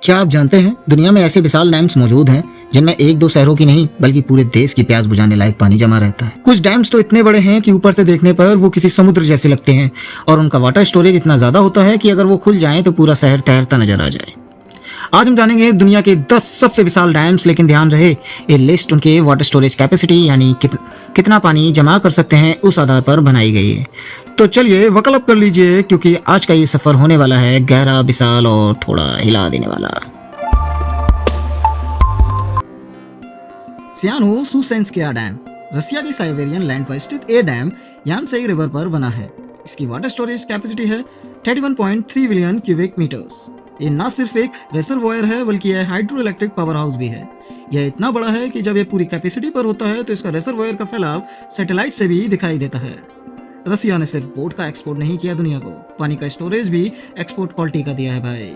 क्या आप जानते हैं दुनिया में ऐसे विशाल डैम्स मौजूद हैं जिनमें एक दो शहरों की नहीं बल्कि पूरे देश की प्यास बुझाने लायक पानी जमा रहता है। कुछ डैम्स तो इतने बड़े हैं कि ऊपर से देखने पर वो किसी समुद्र जैसे लगते हैं और उनका वाटर स्टोरेज इतना ज्यादा होता है कि अगर वो खुल जाएं तो पूरा शहर तैरता नजर आ जाए। आज हम जानेंगे दुनिया के 10 सबसे विशाल डैम्स, लेकिन ध्यान रहे ये लिस्ट उनके वाटर स्टोरेज कैपेसिटी यानी कितना पानी जमा कर सकते हैं उस आधार पर बनाई गई है। तो चलिए वकलप कर लीजिए, क्योंकि आज का ये सफर होने वाला है गहरा, विशाल और थोड़ा हिला देने वाला। सियानो सुसेंस्किया डैम रसिया की साइबेरियन लैंड पर स्थित ये डैम यानसेई रिवर पर बना है। इसकी वाटर स्टोरेज कैपेसिटी है 31.3 बिलियन क्यूबिक मीटर्स। ये न सिर्फ एक रिजर्वॉयर है बल्कि यह हाइड्रो इलेक्ट्रिक पावर हाउस भी है। यह इतना बड़ा है कि जब यह पूरी कैपेसिटी पर होता है तो इसका रिजर्वॉयर का फैलाव सैटेलाइट से भी दिखाई देता है। रसिया ने सिर्फ पोर्ट का एक्सपोर्ट नहीं किया, दुनिया को पानी का स्टोरेज भी एक्सपोर्ट क्वालिटी का दिया है भाई।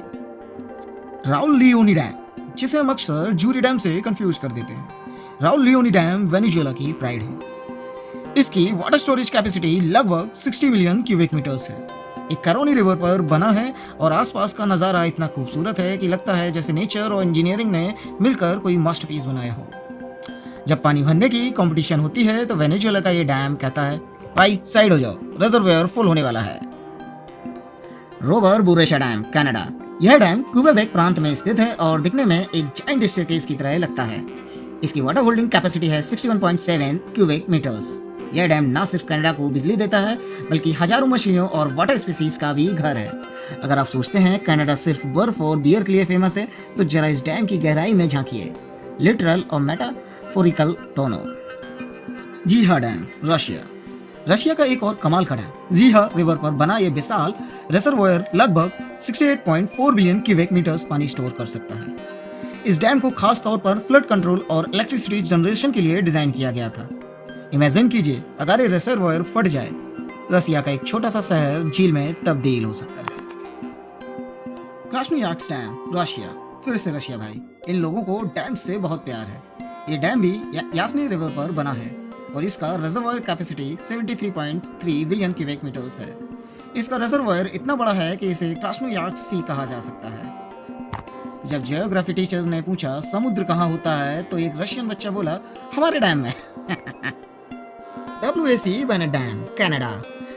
राउल लियोनी डैम, जिसे हम अक्सर जूरी डैम से कंफ्यूज कर देते हैं। राउल लियोनी डैम वेनेजुएला की प्राइड है। इसकी वाटर स्टोरेज कैपेसिटी लगभग 60 मिलियन क्यूबिक मीटर्स है। एक कैरोनी रिवर पर बना है और आसपास का नज़ारा इतना खूबसूरत है कि लगता है जैसे नेचर और इंजीनियरिंग ने मिलकर कोई मास्टरपीस बनाया हो। जब पानी भरने की कंपटीशन होती है तो वेनेजुएला का ये डैम कहता है, भाई साइड हो जाओ, रिजर्वॉयर फुल होने वाला है। Robert Bourassa dam, Canada. यह डैम क्यूबेक प्रांत में स्थित है और दिखने में एक जायंट स्टेयरकेस की तरह लगता है। इसकी वाटर होल्डिंग कैपेसिटी है 61.7 क्यूबिक मीटर्स। यह डैम न सिर्फ कनाडा को बिजली देता है बल्कि हजारों मछलियों और वाटर स्पीसीज का भी घर है। अगर आप सोचते हैं कनाडा सिर्फ बर्फ और बियर के लिए फेमस है तो जरा इस डैम की गहराई में झांकिए, लिटरल और मेटाफोरिकल दोनों। जीहा डैम, रशिया का एक और कमाल का डैम। जीहा रिवर पर बना यह विशाल रिजर्वॉयर लगभग 68.4 बिलियन क्यूबिक मीटर्स पानी स्टोर कर सकता है। इस डैम को खास तौर पर फ्लड कंट्रोल और इलेक्ट्रिसिटी जनरेशन के लिए डिजाइन किया गया था। इमेजिन कीजिए अगर ये रिजर्वॉयर फट जाए, रसिया का एक छोटा सा शहर झील में तब्दील हो सकता है। Krasnoyarsk dam, Russia. फिर से रशिया भाई, इन लोगों को डैम से बहुत प्यार है। ये डैम भी यासनी रिवर पर बना है और इसका reservoir capacity 73.3 billion cubic metres है। इसका रिजर्वॉयर इतना बड़ा है कि इसे क्रास्नोयार्स्क सी कहा जा सकता है। जब जियोग्राफी टीचर्स ने पूछा समुद्र कहाँ होता है तो एक रशियन बच्चा बोला, हमारे डैम में। WAC Bennett dam, Canada.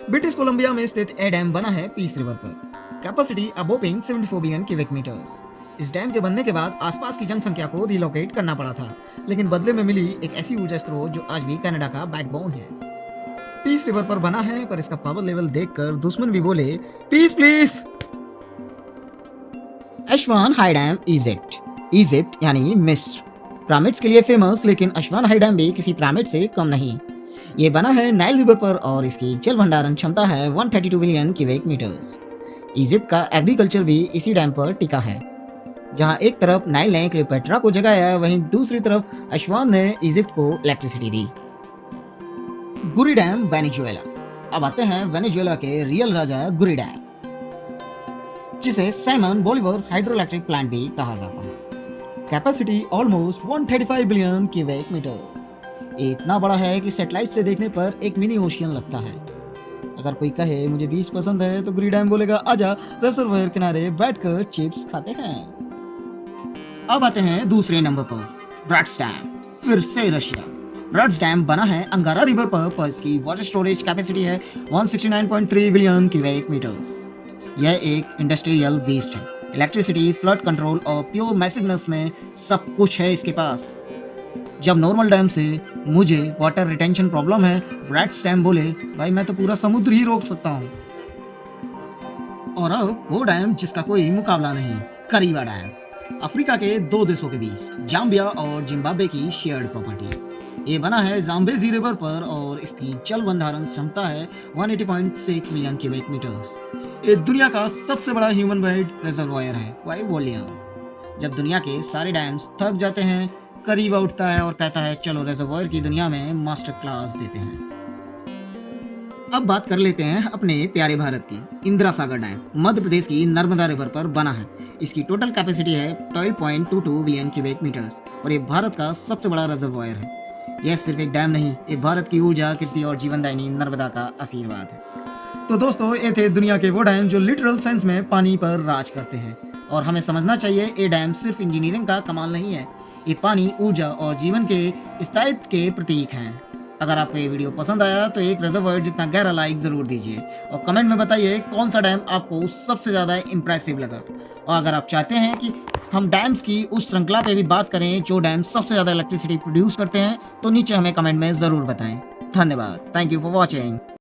British Columbia में स्थित यह डैम बना है पीस रिवर पर। कैपेसिटी अ व्होपिंग 74 बिलियन क्यूबिक मीटर्स। इस डैम के बनने के बाद आसपास की जनसंख्या को रिलोकेट करना पड़ा था, लेकिन बदले में मिली एक ऐसी ऊर्जा स्रोत जो आज भी कनाडा का बैकबोन है। पीस रिवर पर बना है पर इसका पावर लेवल देखकर दुश्मन भी बोले, peace please. Aswan High Dam, Egypt यानी मिस्र। पिरामिड्स के लिए फेमस, लेकिन अश्वान हाई डैम भी किसी पिरामिड से कम नहीं। ये बना है नाइल रिवर पर और इसकी जल भंडारण क्षमता है 132 बिलियन क्यूबिक मीटर्स। इजिप्ट का एग्रीकल्चर भी इसी डैम पर टिका है। जहां एक तरफ नाइल ने क्लियोपेट्रा को जगाया, वहीं दूसरी तरफ अश्वान ने इजिप्ट को इलेक्ट्रिसिटी दी। Guri dam, Venezuela. अब आते हैं वेनेजुएला के रियल राजा गुरी डैम, जिसे Simon Bolivar hydro electric plant भी कहा जाता है। Capacity almost 135 billion cubic metres. ये इतना बड़ा है कि सैटेलाइट से देखने पर एक मिनी ओशियन लगता है। अगर कोई कहे मुझे बीच पसंद है तो गुरी डैम बोलेगा, आजा रिजर्वॉयर किनारे बैठकर चिप्स खाते हैं। अब आते हैं दूसरे नंबर पर, ब्रट्स डैम। फिर से रशिया। ब्रट्स डैम बना है अंगारा रिवर पर इसकी वाटर स्टोरेज कैपेसिटी है 169.3 बिलियन क्यूबिक मीटर्स। यह एक इंडस्ट्रियल वेस्ट है। इलेक्ट्रिसिटी, फ्लड कंट्रोल और प्योर मैसिवनेस में सब कुछ है इसके पास। जब नॉर्मल डैम से मुझे वाटर रिटेंशन प्रॉब्लम है, ब्रट्स डैम बोले, भाई मैं तो पूरा समुद्र ही रोक सकता हूँ। और अब वो डैम जिसका कोई मुकाबला नहीं, करीबा डैम। अफ्रीका के दो देशों के बीच, जाम्बिया और जिम्बाब्वे की शेयर्ड प्रॉपर्टी। ये बना है जाम्बेजी रिवर पर और इसकी जल भंडारण क्षमता है 180.6 मिलियन क्यूबिक मीटर्स। ये दुनिया का सबसे बड़ा ह्यूमन मेड रिजर्वॉयर है, वाई वॉल्यूम। जब दुनिया के सारे डैम्स थक जाते हैं, करीबा उठता है और कहता है चलो रिजर्वॉयर की दुनिया में मास्टर क्लास देते हैं। अब बात कर लेते हैं अपने प्यारे भारत की। इंदिरा सागर डैम मध्य प्रदेश की नर्मदा रिवर पर बना है। इसकी टोटल कैपेसिटी है 12.22 बिलियन क्यूबिक मीटर्स और ये भारत का सबसे बड़ा रिजर्वॉयर है। यह सिर्फ एक डैम नहीं, ये भारत की ऊर्जा, कृषि और जीवनदायिनी नर्मदा का आशीर्वाद है। तो दोस्तों, ये थे दुनिया के वो डैम जो लिटरल सेंस में पानी पर राज करते हैं। और हमें समझना चाहिए ये डैम सिर्फ इंजीनियरिंग का कमाल नहीं है, ये पानी, ऊर्जा और जीवन के स्थायित्व के प्रतीक हैं। अगर आपको ये वीडियो पसंद आया तो एक रिजर्वायर जितना गहरा लाइक ज़रूर दीजिए और कमेंट में बताइए कौन सा डैम आपको सबसे ज़्यादा इम्प्रेसिव लगा। और अगर आप चाहते हैं कि हम डैम्स की उस श्रृंखला पे भी बात करें जो डैम सबसे ज़्यादा इलेक्ट्रिसिटी प्रोड्यूस करते हैं, तो नीचे हमें कमेंट में ज़रूर बताएं। धन्यवाद। Thank you for watching.